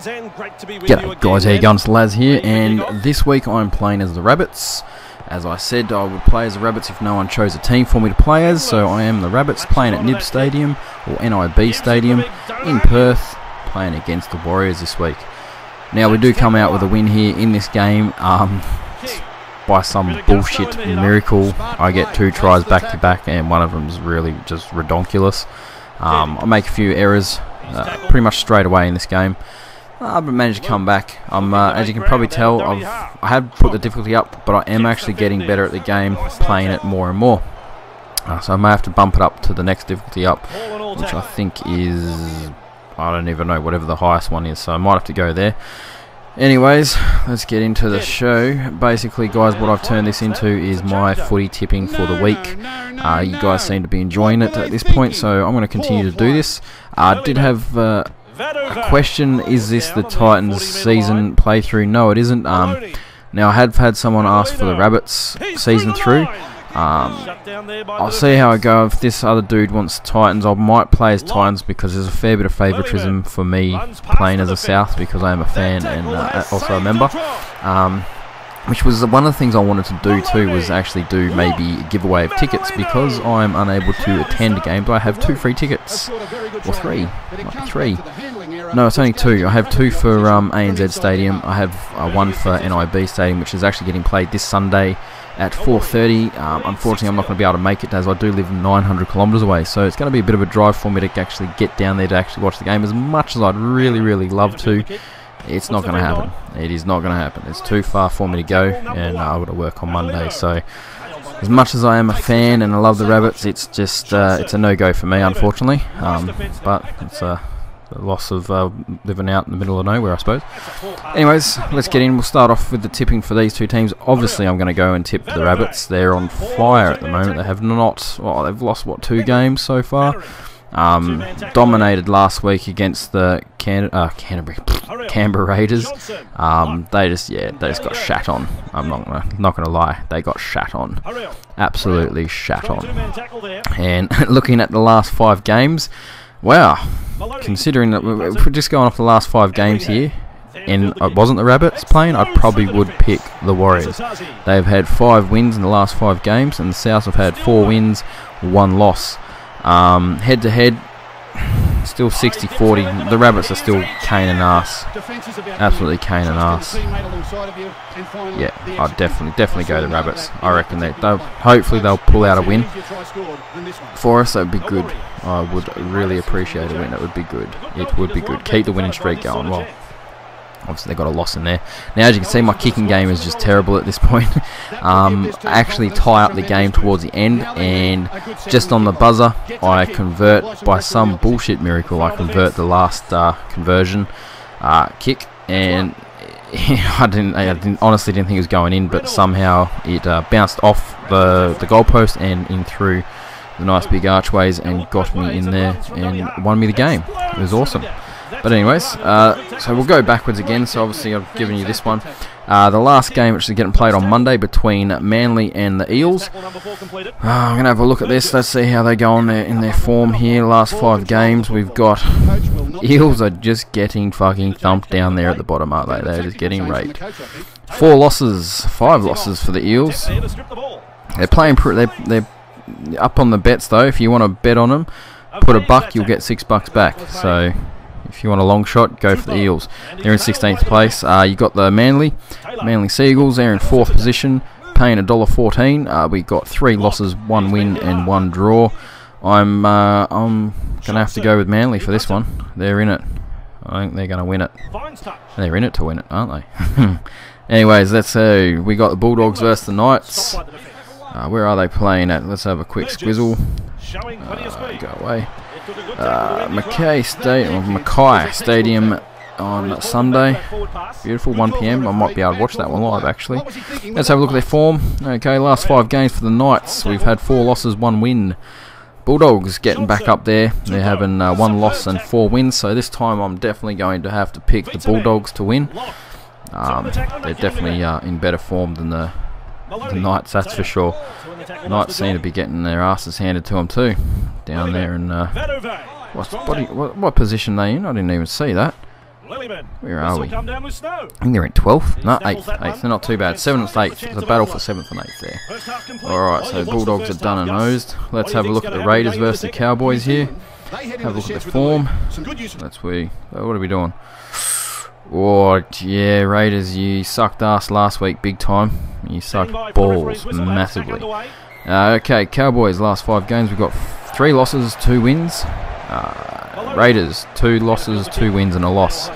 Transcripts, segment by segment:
G'day guys, how you going? It's Laz here, and this week I'm playing as the Rabbits. As I said, I would play as the Rabbits if no one chose a team for me to play as, so I am the Rabbits playing at NIB Stadium, or NIB Stadium, in Perth, playing against the Warriors this week. Now we do come out with a win here in this game. By some bullshit miracle, I get 2 tries back to back, and one of them is really just redonkulous. I make a few errors pretty much straight away in this game, but managed to come back. As you can probably tell, I have put the difficulty up, but I am actually getting better at the game, playing it more and more. So I may have to bump it up to the next difficulty up, which I think is, I don't even know, whatever the highest one is, so I might have to go there. Anyways, let's get into the show. Basically, guys, what I've turned this into is my footy tipping for the week. You guys seem to be enjoying it at this point, so I'm going to continue to do this. I did have a question: is this the Titans season playthrough? No, it isn't. Now, I have had someone ask for the Rabbits season through. I'll see how I go. If this other dude wants Titans, I might play as Titans because there's a fair bit of favouritism for me playing as a South because I am a fan and also a member. Which was one of the things I wanted to do too, was actually do maybe a giveaway of tickets because I'm unable to attend games. I have 2 free tickets, or 3, might be 3. No, it's only 2. I have 2 for ANZ Stadium. I have 1 for NIB Stadium, which is actually getting played this Sunday at 4:30. Unfortunately, I'm not going to be able to make it as I do live 900 kilometres away, so it's going to be a bit of a drive for me to actually get down there to actually watch the game. As much as I'd really love to, it's not going to happen. It is not going to happen. It's too far for me to go, and I've got to work on Monday. So, as much as I am a fan and I love the Rabbits, it's just it's a no-go for me, unfortunately. But it's the loss of living out in the middle of nowhere, I suppose. Anyways, let's get in. We'll start off with the tipping for these 2 teams. Obviously, I'm going to go and tip the Rabbits. They're on fire at the moment. They have not, well, they've lost, what, 2 games so far? Dominated last week against the Canberra Raiders. They just got shat on. I'm not gonna lie, they got shat on, absolutely shat on. And looking at the last 5 games, wow, considering that if we're just going off the last 5 games here, and it wasn't the Rabbits playing, I probably would pick the Warriors. They've had 5 wins in the last 5 games, and the South have had 4 wins, 1 loss. Head to head, still 60-40. The Rabbits are still cane and ass, absolutely cane and ass. Yeah, I'd definitely go the Rabbits. I reckon that hopefully they'll pull out a win for us. That would be good. I would really appreciate a win. That would be good. It would be good. Keep the winning streak going. Well, obviously they got a loss in there. Now, as you can see, my kicking game is just terrible at this point. I actually tie up the game towards the end, and just on the buzzer, I convert, by some bullshit miracle, I convert the last conversion kick, and I honestly didn't think it was going in, but somehow it bounced off the goalpost and in through the nice big archways and got me in there and won me the game. It was awesome. But anyways, so we'll go backwards again. So obviously I've given you this one. The last game, which is getting played on Monday between Manly and the Eels. I'm going to have a look at this. Let's see how they go on in their form here. Last 5 games, we've got Eels are just getting fucking thumped down there at the bottom, aren't they? They're just getting raped. 4 losses, 5 losses for the Eels. They're playing. They're up on the bets though. If you want to bet on them, put $1, you'll get $6 back. So if you want a long shot, go for the Eels. They're in 16th place. You got the Manly Seagulls. They're in 4th position, paying $1.14. We got 3 losses, 1 win, and 1 draw. I'm gonna have to go with Manly for this one. They're in it. I think they're gonna win it. They're in it to win it, aren't they? Anyways, let's see. We got the Bulldogs versus the Knights. Where are they playing at? Let's have a quick squizzle. Go away. Mackay Stadium on Sunday. Beautiful, 1 PM. I might be able to watch that one live, actually. Let's have a look at their form. Okay, last 5 games for the Knights. We've had 4 losses, 1 win. Bulldogs getting back up there. They're having 1 loss and 4 wins, so this time I'm definitely going to have to pick the Bulldogs to win. They're definitely in better form than the Knights, that's for sure. Knights seem to be getting their asses handed to them too, down there in what position they in? I didn't even see that. Where are we? I think they're in 12th. No, 8th. 8th. They're not too bad. 7th, 8th. It's a battle for 7th and 8th there. Alright, so Bulldogs are done and nosed. Let's have a look at the Raiders versus the Cowboys here. Have a look at the form. What are we doing? Oh, yeah, Raiders, you sucked ass last week big time. You sucked balls massively. Okay, Cowboys, last 5 games, we've got 3 losses, 2 wins. Raiders, 2 losses, 2 wins and a loss.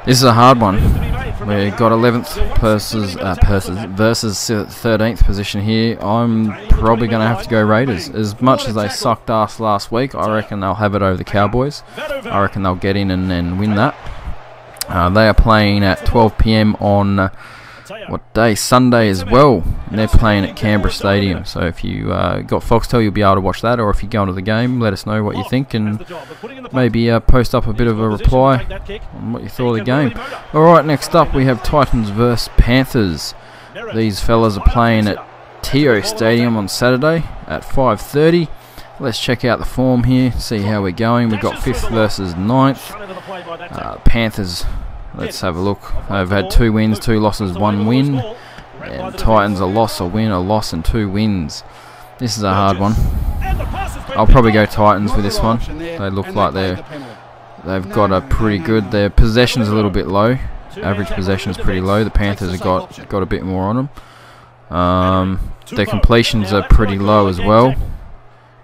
This is a hard one. We've got 11th versus 13th position here. I'm probably going to have to go Raiders. As much as they sucked ass last week, I reckon they'll have it over the Cowboys. I reckon they'll get in and win that. They are playing at 12 PM on what day? Sunday as well. And they're playing at Canberra Stadium. So if you got Foxtel, you'll be able to watch that. Or if you go into the game, let us know what you think and maybe post up a bit of a reply on what you thought of the game. Alright, next up we have Titans versus Panthers. These fellas are playing at TO Stadium on Saturday at 5:30. Let's check out the form here, see how we're going. We've got 5th versus 9th. Panthers, let's have a look. They've had 2 wins, 2 losses, 1 win. And Titans a loss, a win, a loss and 2 wins. This is a hard one. I'll probably go Titans for this one. They look like they've got a pretty good. Their possession's a little bit low. Average possession is pretty low. The Panthers have got a bit more on them. Their completions are pretty low as well.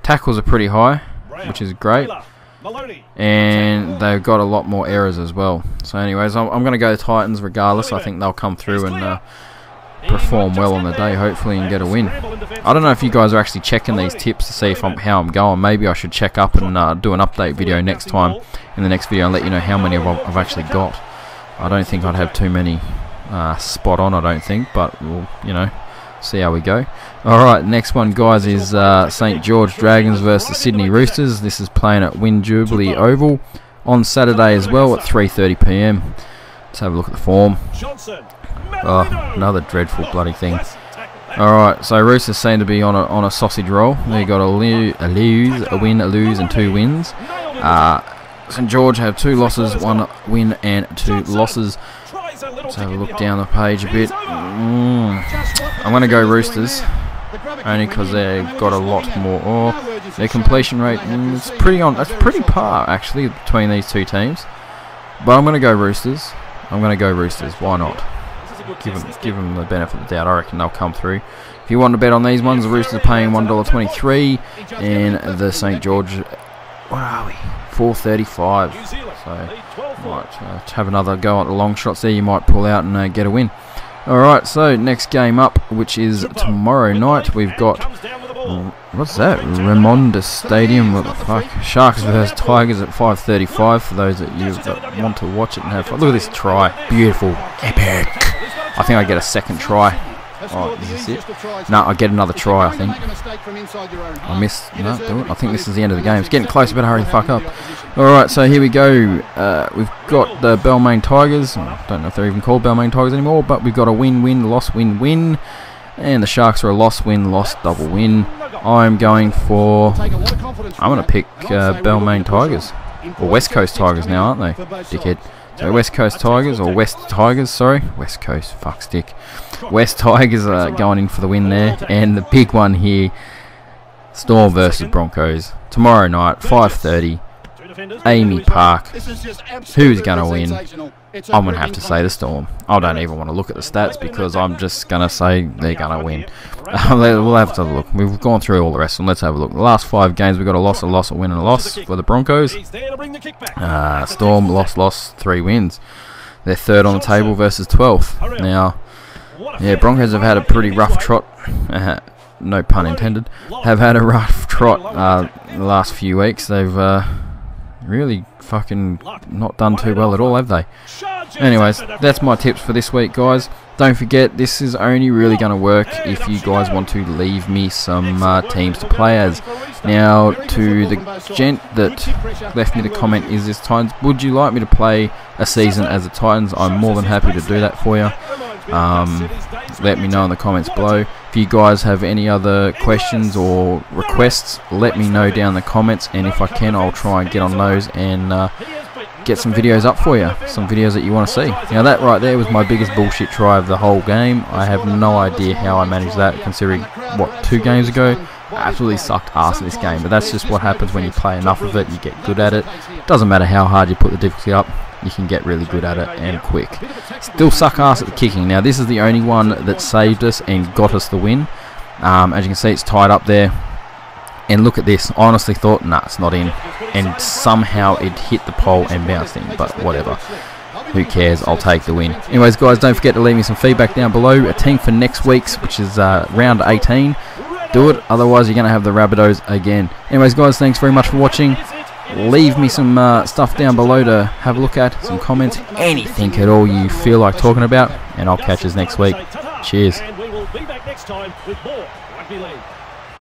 Tackles are pretty high, which is great. And they've got a lot more errors as well. So anyways, I'm going to go Titans regardless. I think they'll come through and perform well on the day, hopefully, and get a win. I don't know if you guys are actually checking these tips to see how I'm going. Maybe I should check up and do an update video next time in the next video and let you know how many I've actually got. I don't think I'd have too many spot on, I don't think, but we'll, see how we go. Alright, next one, guys, is St. George Dragons versus Sydney Roosters. This is playing at Win Jubilee Oval on Saturday as well at 3:30 PM. Let's have a look at the form. Oh, another dreadful bloody thing. Alright, so Roosters seem to be on a sausage roll. They got a win, a lose, and 2 wins. St. George have 2 losses, 1 win, and 2 losses. Let's have a look down the page a bit. I'm going to go Roosters, only because they've got a lot more. Oh, their completion rate, it's that's pretty par actually between these 2 teams. But I'm going to go Roosters. Why not? Give them the benefit of the doubt. I reckon they'll come through. If you want to bet on these ones, the Roosters are paying $1.23, and the St. George, what are we? $4.35. So might have another go at the long shots there. You might pull out and get a win. Alright, so next game up, which is tomorrow night, we've got, what's that? Ramonda Stadium, what the fuck? Sharks versus Tigers at 5:35 for those that you want to watch it and have fun. Look at this try. Beautiful. Epic. I think I get a second try. Oh, is this it? No, I get another try, I think. I missed. No, do it. I think this is the end of the game. It's getting close. I better hurry the fuck up. Alright, so here we go. We've got the Balmain Tigers. I don't know if they're even called Balmain Tigers anymore, but we've got a win-win, loss-win-win. And the Sharks are a loss-win, loss, double win. I'm going to pick Balmain Tigers. Or West Coast Tigers now, aren't they? Dickhead. So West Coast Tigers, or West Tigers, sorry. West Coast, fuck stick. West Tigers are going in for the win there. And the big one here, Storm versus Broncos. Tomorrow night, 5:30, Amy Park. Who's going to win? I'm going to have to say the Storm. I don't even want to look at the stats because I'm just going to say they're going to win. We'll have to look. We've gone through all the rest of them. Let's have a look. The last 5 games, we've got a loss, a win, and a loss for the Broncos. Storm, loss, 3 wins. They're 3rd on the table versus 12th. Now, yeah, Broncos have had a pretty rough trot. No pun intended. Have had a rough trot the last few weeks. They've really fucking not done too well at all, have they? Anyways, that's my tips for this week, guys. Don't forget, this is only really going to work if you guys want to leave me some teams to play as. Now, to the gent that left me the comment, is this Titans? Would you like me to play a season as the Titans? I'm more than happy to do that for you. Let me know in the comments below. If you guys have any other questions or requests, let me know down in the comments, and if I can, I'll try and get on those and get some videos up for you, some videos that you want to see. Now that right there was my biggest bullshit try of the whole game. I have no idea how I managed that, considering, what, 2 games ago? I absolutely sucked ass at this game, but that's just what happens when you play enough of it. You get good at it. Doesn't matter how hard you put the difficulty up, you can get really good at it and quick. Still suck ass at the kicking. Now this is the only one that saved us and got us the win. As you can see, it's tied up there. And look at this. I honestly thought, nah, it's not in. And somehow it hit the pole and bounced in. But whatever. Who cares? I'll take the win. Anyways, guys, don't forget to leave me some feedback down below. A team for next week's, which is round 18. Do it. Otherwise, you're going to have the Rabbitohs again. Anyways, guys, thanks very much for watching. Leave me some stuff down below to have a look at. Some comments. Anything at all you feel like talking about. And I'll catch us next week. Cheers. And we will be back next time with more Rugby League.